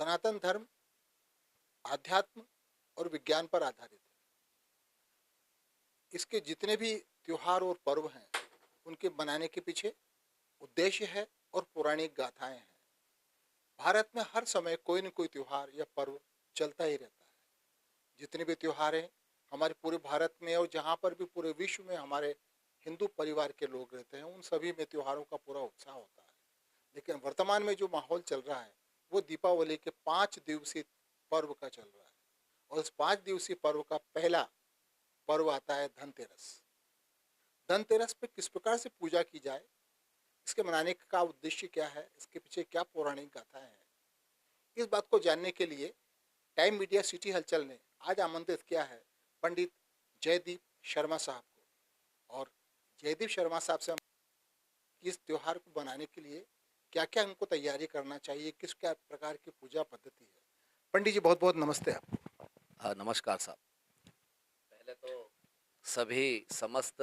सनातन धर्म आध्यात्म और विज्ञान पर आधारित है। इसके जितने भी त्योहार और पर्व हैं उनके बनाने के पीछे उद्देश्य है और पौराणिक गाथाएं हैं। भारत में हर समय कोई न कोई त्योहार या पर्व चलता ही रहता है। जितने भी त्योहार हैं हमारे पूरे भारत में और जहाँ पर भी पूरे विश्व में हमारे हिंदू परिवार के लोग रहते हैं उन सभी में त्योहारों का पूरा उत्साह होता है। लेकिन वर्तमान में जो माहौल चल रहा है वो दीपावली के 5 दिवसीय पर्व का चल रहा है। और इस 5 दिवसीय पर्व का पहला पर्व आता है धनतेरस। धनतेरस पे किस प्रकार से पूजा की जाए, इसके मनाने का उद्देश्य क्या है, इसके पीछे क्या पौराणिक गाथाएं हैं, इस बात को जानने के लिए टाइम मीडिया सिटी हलचल ने आज आमंत्रित किया है पंडित जयदीप शर्मा साहब को। और जयदीप शर्मा साहब से हम इस त्योहार को बनाने के लिए क्या क्या हमको तैयारी करना चाहिए, किस क्या प्रकार की पूजा पद्धति है। पंडित जी बहुत बहुत नमस्ते आपको। हाँ, नमस्कार साहब। पहले तो सभी समस्त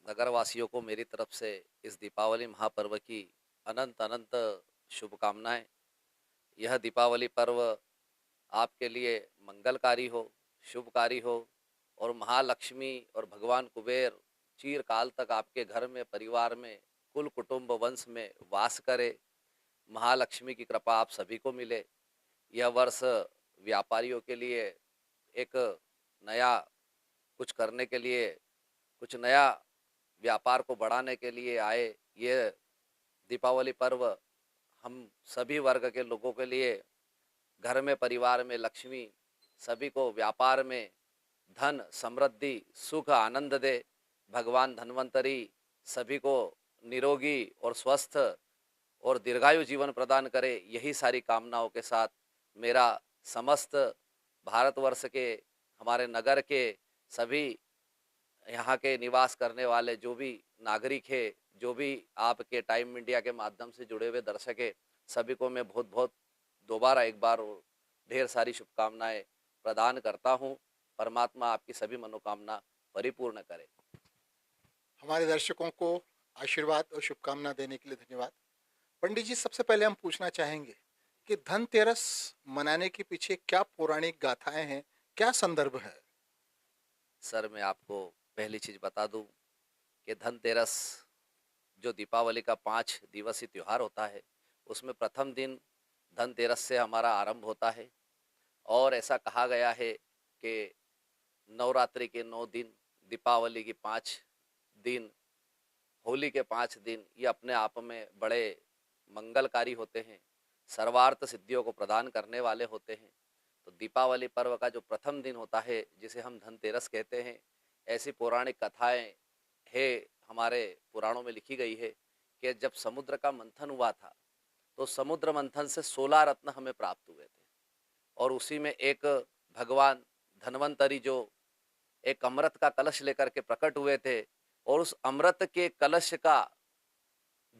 नगरवासियों को मेरी तरफ से इस दीपावली महापर्व की अनंत अनंत शुभकामनाएं। यह दीपावली पर्व आपके लिए मंगलकारी हो, शुभकारी हो और महालक्ष्मी और भगवान कुबेर चिरकाल तक आपके घर में, परिवार में, कुल कुटुंब वंश में वास करे। महालक्ष्मी की कृपा आप सभी को मिले। यह वर्ष व्यापारियों के लिए एक नया कुछ करने के लिए, कुछ नया व्यापार को बढ़ाने के लिए आए। ये दीपावली पर्व हम सभी वर्ग के लोगों के लिए घर में, परिवार में लक्ष्मी, सभी को व्यापार में धन, समृद्धि, सुख, आनंद दे। भगवान धन्वंतरी सभी को निरोगी और स्वस्थ और दीर्घायु जीवन प्रदान करे। यही सारी कामनाओं के साथ मेरा समस्त भारतवर्ष के, हमारे नगर के सभी यहाँ के निवास करने वाले जो भी नागरिक है, जो भी आपके टाइम इंडिया के माध्यम से जुड़े हुए दर्शक है, सभी को मैं बहुत बहुत दोबारा एक बार और ढेर सारी शुभकामनाएं प्रदान करता हूँ। परमात्मा आपकी सभी मनोकामना परिपूर्ण करे। हमारे दर्शकों को आशीर्वाद और शुभकामना देने के लिए धन्यवाद। पंडित जी सबसे पहले हम पूछना चाहेंगे कि धनतेरस मनाने के पीछे क्या पौराणिक गाथाएं हैं, क्या संदर्भ है। सर, मैं आपको पहली चीज़ बता दूं कि धनतेरस जो दीपावली का 5 दिवसीय त्यौहार होता है, उसमें प्रथम दिन धनतेरस से हमारा आरंभ होता है। और ऐसा कहा गया है कि नवरात्रि के 9 दिन, दीपावली की 5 दिन, होली के 5 दिन, ये अपने आप में बड़े मंगलकारी होते हैं, सर्वार्थ सिद्धियों को प्रदान करने वाले होते हैं। तो दीपावली पर्व का जो प्रथम दिन होता है, जिसे हम धनतेरस कहते हैं, ऐसी पौराणिक कथाएं है, हमारे पुराणों में लिखी गई है कि जब समुद्र का मंथन हुआ था तो समुद्र मंथन से 16 रत्न हमें प्राप्त हुए थे। और उसी में एक भगवान धन्वंतरी जो एक अमृत का कलश लेकर के प्रकट हुए थे, और उस अमृत के कलश का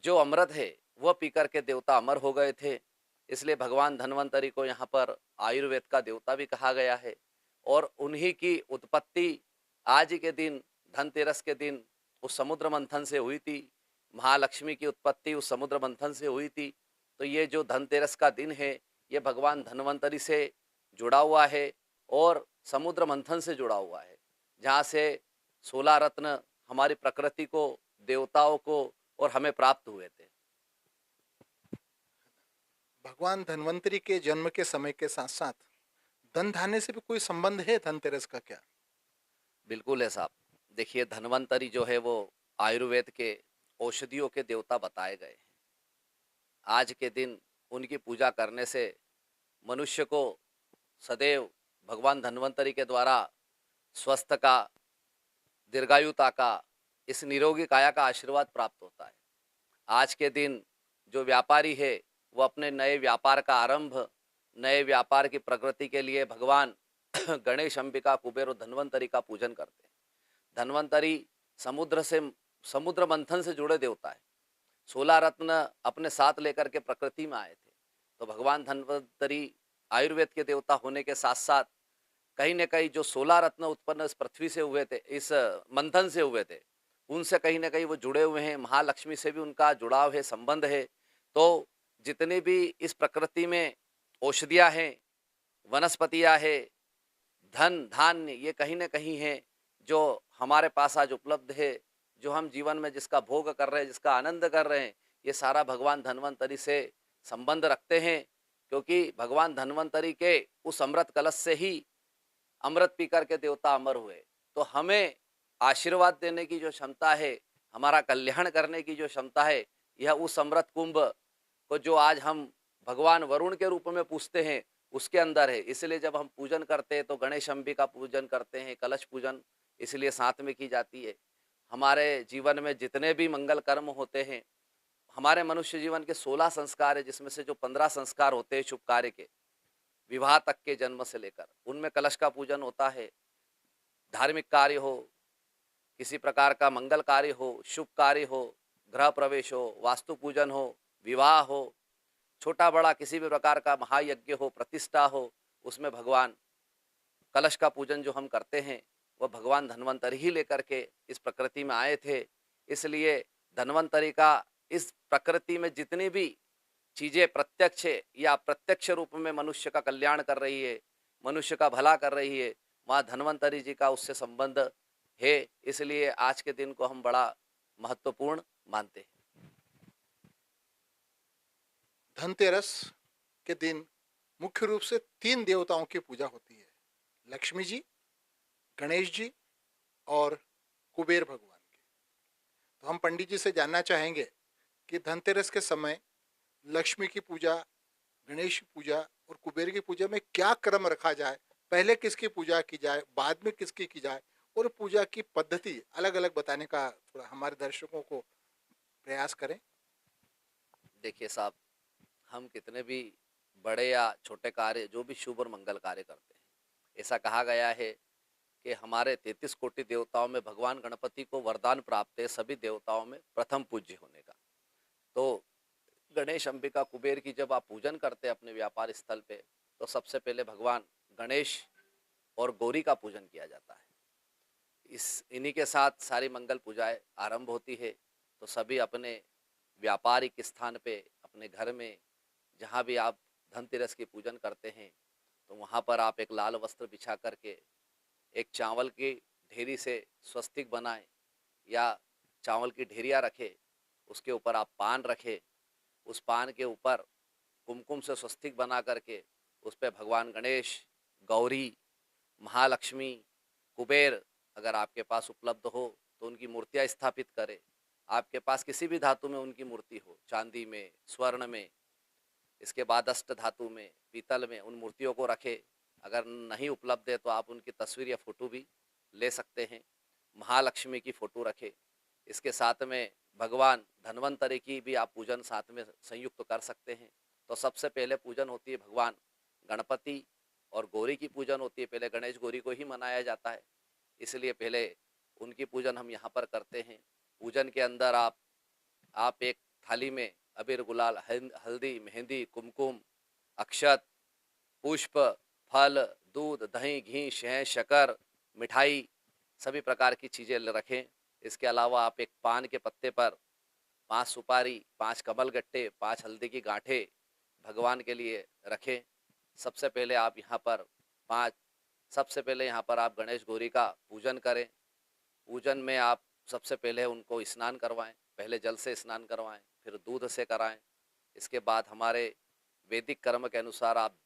जो अमृत है वह पीकर के देवता अमर हो गए थे। इसलिए भगवान धन्वंतरी को यहाँ पर आयुर्वेद का देवता भी कहा गया है। और उन्हीं की उत्पत्ति आज ही के दिन, धनतेरस के दिन, उस समुद्र मंथन से हुई थी। महालक्ष्मी की उत्पत्ति उस समुद्र मंथन से हुई थी। तो ये जो धनतेरस का दिन है, ये भगवान धन्वंतरी से जुड़ा हुआ है और समुद्र मंथन से जुड़ा हुआ है, जहाँ से 16 रत्न हमारी प्रकृति को, देवताओं को और हमें प्राप्त हुए थे। भगवान धन्वंतरी के जन्म के समय के साथ साथ धन धान्य से भी कोई संबंध है धनतेरस का क्या। बिल्कुल है साहब। देखिए, धन्वंतरी जो है वो आयुर्वेद के औषधियों के देवता बताए गए हैं। आज के दिन उनकी पूजा करने से मनुष्य को सदैव भगवान धन्वंतरी के द्वारा स्वस्थ का, दीर्घायुता का, इस निरोगी काया का आशीर्वाद प्राप्त होता है। आज के दिन जो व्यापारी है वो अपने नए व्यापार का आरंभ, नए व्यापार की प्रगति के लिए भगवान गणेश, अंबिका, कुबेर और धन्वंतरी का पूजन करते हैं। धन्वंतरी समुद्र से, समुद्र मंथन से जुड़े देवता है। 16 रत्न अपने साथ लेकर के प्रकृति में आए थे। तो भगवान धन्वंतरी आयुर्वेद के देवता होने के साथ साथ कहीं न कहीं जो 16 रत्न उत्पन्न इस पृथ्वी से हुए थे, इस मंथन से हुए थे, उनसे कहीं न कहीं वो जुड़े हुए हैं। महालक्ष्मी से भी उनका जुड़ाव है, संबंध है। तो जितने भी इस प्रकृति में औषधियाँ हैं, वनस्पतियाँ हैं, धन, धान्य ये कहीं न कहीं है जो हमारे पास आज उपलब्ध है, जो हम जीवन में जिसका भोग कर रहे हैं, जिसका आनंद कर रहे हैं, ये सारा भगवान धन्वंतरि से संबंध रखते हैं। क्योंकि भगवान धन्वंतरि के उस अमृत कलश से ही अमृत पी कर के देवता अमर हुए। तो हमें आशीर्वाद देने की जो क्षमता है, हमारा कल्याण करने की जो क्षमता है, यह उस अमृत कुंभ को जो आज हम भगवान वरुण के रूप में पूजते हैं, उसके अंदर है। इसलिए जब हम पूजन करते हैं तो गणेश अम्बी का पूजन करते हैं, कलश पूजन इसलिए साथ में की जाती है। हमारे जीवन में जितने भी मंगल कर्म होते हैं, हमारे मनुष्य जीवन के 16 संस्कार है, जिसमें से जो 15 संस्कार होते हैं शुभ कार्य के, विवाह तक के जन्म से लेकर, उनमें कलश का पूजन होता है। धार्मिक कार्य हो, किसी प्रकार का मंगल कार्य हो, शुभ कार्य हो, गृह प्रवेश हो, वास्तु पूजन हो, विवाह हो, छोटा बड़ा किसी भी प्रकार का महायज्ञ हो, प्रतिष्ठा हो, उसमें भगवान कलश का पूजन जो हम करते हैं, वह भगवान धन्वंतरि ही लेकर के इस प्रकृति में आए थे। इसलिए धन्वंतरि का इस प्रकृति में जितनी भी चीजें प्रत्यक्ष या अप्रत्यक्ष रूप में मनुष्य का कल्याण कर रही है, मनुष्य का भला कर रही है, वहाँ धन्वंतरि जी का उससे संबंध है। इसलिए आज के दिन को हम बड़ा महत्वपूर्ण मानते हैं। धनतेरस के दिन मुख्य रूप से 3 देवताओं की पूजा होती है, लक्ष्मी जी, गणेश जी और कुबेर भगवान की। तो हम पंडित जी से जानना चाहेंगे कि धनतेरस के समय लक्ष्मी की पूजा, गणेश की पूजा और कुबेर की पूजा में क्या क्रम रखा जाए, पहले किसकी पूजा की जाए, बाद में किसकी की जाए, और पूजा की पद्धति अलग अलग बताने का थोड़ा हमारे दर्शकों को प्रयास करें। देखिए साहब, हम कितने भी बड़े या छोटे कार्य, जो भी शुभ और मंगल कार्य करते हैं, ऐसा कहा गया है कि हमारे 33 कोटि देवताओं में भगवान गणपति को वरदान प्राप्त है सभी देवताओं में प्रथम पूज्य होने का। तो गणेश, अंबिका, कुबेर की जब आप पूजन करते हैं अपने व्यापार स्थल पे, तो सबसे पहले भगवान गणेश और गौरी का पूजन किया जाता है। इन्हीं के साथ सारी मंगल पूजाएं आरंभ होती है। तो सभी अपने व्यापारिक स्थान पे, अपने घर में, जहाँ भी आप धनतेरस की पूजन करते हैं, तो वहाँ पर आप एक लाल वस्त्र बिछा करके एक चावल की ढेरी से स्वस्तिक बनाएं या चावल की ढेरियाँ रखें, उसके ऊपर आप पान रखें, उस पान के ऊपर कुमकुम से स्वस्तिक बना करके उस पर भगवान गणेश, गौरी, महालक्ष्मी, कुबेर अगर आपके पास उपलब्ध हो तो उनकी मूर्तियाँ स्थापित करें। आपके पास किसी भी धातु में उनकी मूर्ति हो, चांदी में, स्वर्ण में, इसके बाद अष्ट धातु में, पीतल में, उन मूर्तियों को रखें। अगर नहीं उपलब्ध है तो आप उनकी तस्वीर या फोटो भी ले सकते हैं। महालक्ष्मी की फोटो रखें। इसके साथ में भगवान धन्वंतरि की भी आप पूजन साथ में संयुक्त कर सकते हैं। तो सबसे पहले पूजन होती है भगवान गणपति और गौरी की पूजन होती है। पहले गणेश गौरी को ही मनाया जाता है, इसलिए पहले उनकी पूजन हम यहाँ पर करते हैं। पूजन के अंदर आप एक थाली में अबीर, गुलाल, हल्दी, मेहंदी, कुमकुम, अक्षत, पुष्प, फल, दूध, दही, घी, शहद, शक्कर, मिठाई, सभी प्रकार की चीज़ें रखें। इसके अलावा आप एक पान के पत्ते पर 5 सुपारी, 5 कमल गट्टे, 5 हल्दी की गांठें भगवान के लिए रखें। सबसे पहले आप यहाँ पर आप गणेश गौरी का पूजन करें। पूजन में आप सबसे पहले उनको स्नान करवाएं, पहले जल से स्नान करवाएं, फिर दूध से कराएं। इसके बाद हमारे वैदिक कर्म के अनुसार आप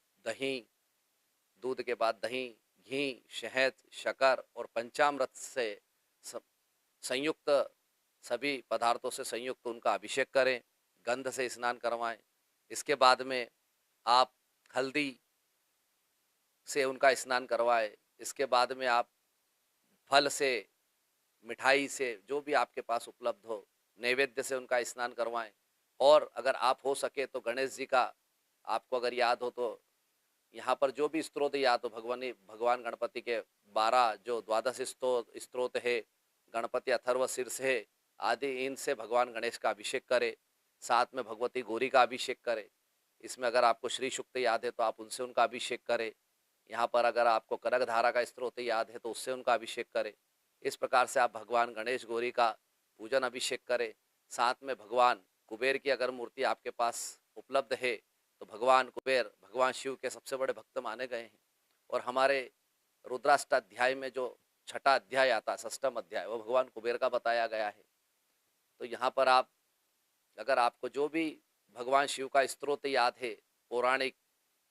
दूध के बाद दही, घी, शहद, शक्कर और पंचामृत से संयुक्त, सभी पदार्थों से संयुक्त उनका अभिषेक करें, गंध से स्नान करवाएं। इसके बाद में आप हल्दी से उनका स्नान करवाएं। इसके बाद में आप फल से, मिठाई से, जो भी आपके पास उपलब्ध हो, नैवेद्य से उनका स्नान करवाएं। और अगर आप हो सके तो गणेश जी का, आपको अगर याद हो तो यहाँ पर जो भी स्तोत्र याद हो, भगवान गणपति के 12 जो द्वादश स्तोत्र है, गणपति अथर्व शीर्ष है आदि, इनसे भगवान गणेश का अभिषेक करें। साथ में भगवती गौरी का अभिषेक करें। इसमें अगर आपको श्री सूक्त याद है तो आप उनसे उनका अभिषेक करें। यहाँ पर अगर आपको कनक धारा का स्तोत्र याद है तो उससे उनका अभिषेक करें। इस प्रकार से आप भगवान गणेश गौरी का पूजन अभिषेक करें। साथ में भगवान कुबेर की अगर मूर्ति आपके पास उपलब्ध है तो भगवान कुबेर भगवान शिव के सबसे बड़े भक्त माने गए हैं। और हमारे रुद्राष्टाध्याय में जो छठा अध्याय आता है, षष्ठम अध्याय, वो भगवान कुबेर का बताया गया है। तो यहाँ पर आप, अगर आपको जो भी भगवान शिव का स्तोत्र याद है, पौराणिक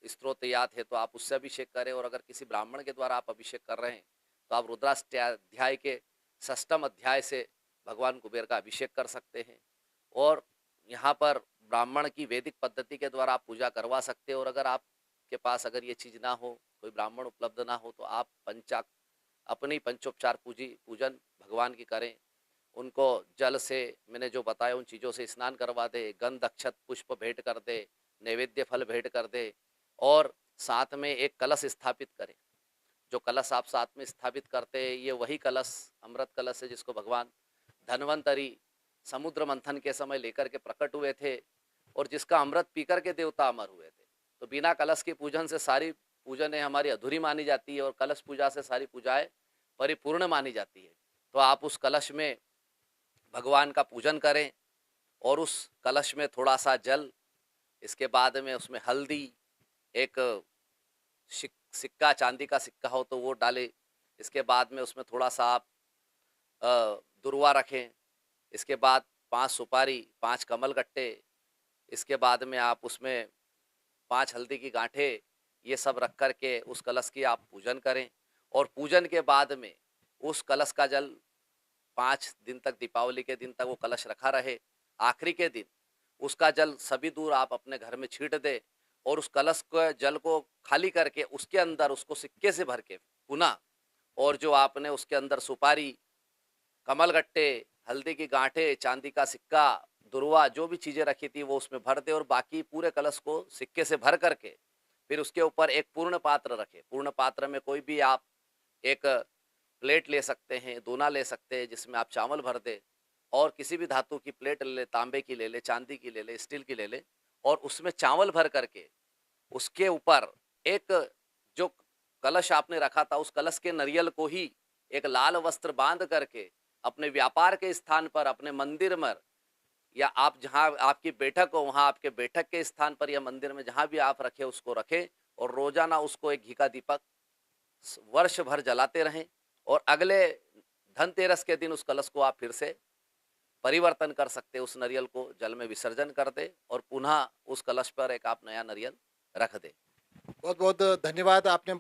स्तोत्र याद है, तो आप उससे अभिषेक करें। और अगर किसी ब्राह्मण के द्वारा आप अभिषेक कर रहे हैं तो आप रुद्राष्टाध्याय के षष्ठम अध्याय से भगवान कुबेर का अभिषेक कर सकते हैं। और यहाँ पर ब्राह्मण की वैदिक पद्धति के द्वारा आप पूजा करवा सकते हैं। और अगर आपके पास अगर ये चीज़ ना हो, कोई ब्राह्मण उपलब्ध ना हो, तो आप अपनी पंचोपचार पूजन भगवान की करें। उनको जल से, मैंने जो बताया उन चीज़ों से स्नान करवा दे, गंध अक्षत पुष्प भेंट कर दे, नैवेद्य फल भेंट कर दे, और साथ में एक कलश स्थापित करें। जो कलश आप साथ में स्थापित करते हैं, ये वही कलश अमृत कलश है जिसको भगवान धन्वंतरी समुद्र मंथन के समय लेकर के प्रकट हुए थे, और जिसका अमृत पीकर के देवता अमर हुए थे। तो बिना कलश के पूजन से सारी पूजन हमारी अधूरी मानी जाती है, और कलश पूजा से सारी पूजाएं परिपूर्ण मानी जाती है। तो आप उस कलश में भगवान का पूजन करें, और उस कलश में थोड़ा सा जल, इसके बाद में उसमें हल्दी, एक सिक्का, चांदी का सिक्का हो तो वो डालें। इसके बाद में उसमें थोड़ा सा आप दुर्वा रखें। इसके बाद 5 सुपारी, 5 कमल गट्टे, इसके बाद में आप उसमें 5 हल्दी की गांठें, ये सब रख कर के उस कलश की आप पूजन करें। और पूजन के बाद में उस कलश का जल 5 दिन तक, दीपावली के दिन तक वो कलश रखा रहे। आखिरी के दिन उसका जल सभी दूर आप अपने घर में छींट दे, और उस कलश के जल को खाली करके उसके अंदर उसको सिक्के से भर के पुनः, और जो आपने उसके अंदर सुपारी, कमल गट्टे, हल्दी की गांठें, चांदी का सिक्का, दुर्वा, जो भी चीज़ें रखी थी वो उसमें भर दे। और बाकी पूरे कलश को सिक्के से भर करके फिर उसके ऊपर एक पूर्ण पात्र रखे। पूर्ण पात्र में कोई भी आप एक प्लेट ले सकते हैं, दोना ले सकते हैं, जिसमें आप चावल भर दे, और किसी भी धातु की प्लेट ले ले, तांबे की ले ले, चांदी की ले ले, स्टील की ले ले, और उसमें चावल भर करके उसके ऊपर एक, जो कलश आपने रखा था उस कलश के नरियल को ही एक लाल वस्त्र बांध करके अपने व्यापार के स्थान पर, अपने मंदिर में, या आप जहाँ आपकी बैठक हो वहाँ आपके बैठक के स्थान पर या मंदिर में जहाँ भी आप रखे उसको रखें, और रोजाना उसको एक घी का दीपक वर्ष भर जलाते रहें। और अगले धनतेरस के दिन उस कलश को आप फिर से परिवर्तन कर सकते, उस नारियल को जल में विसर्जन कर दे, और पुनः उस कलश पर एक आप नया नारियल रख दे। बहुत बहुत धन्यवाद। आपने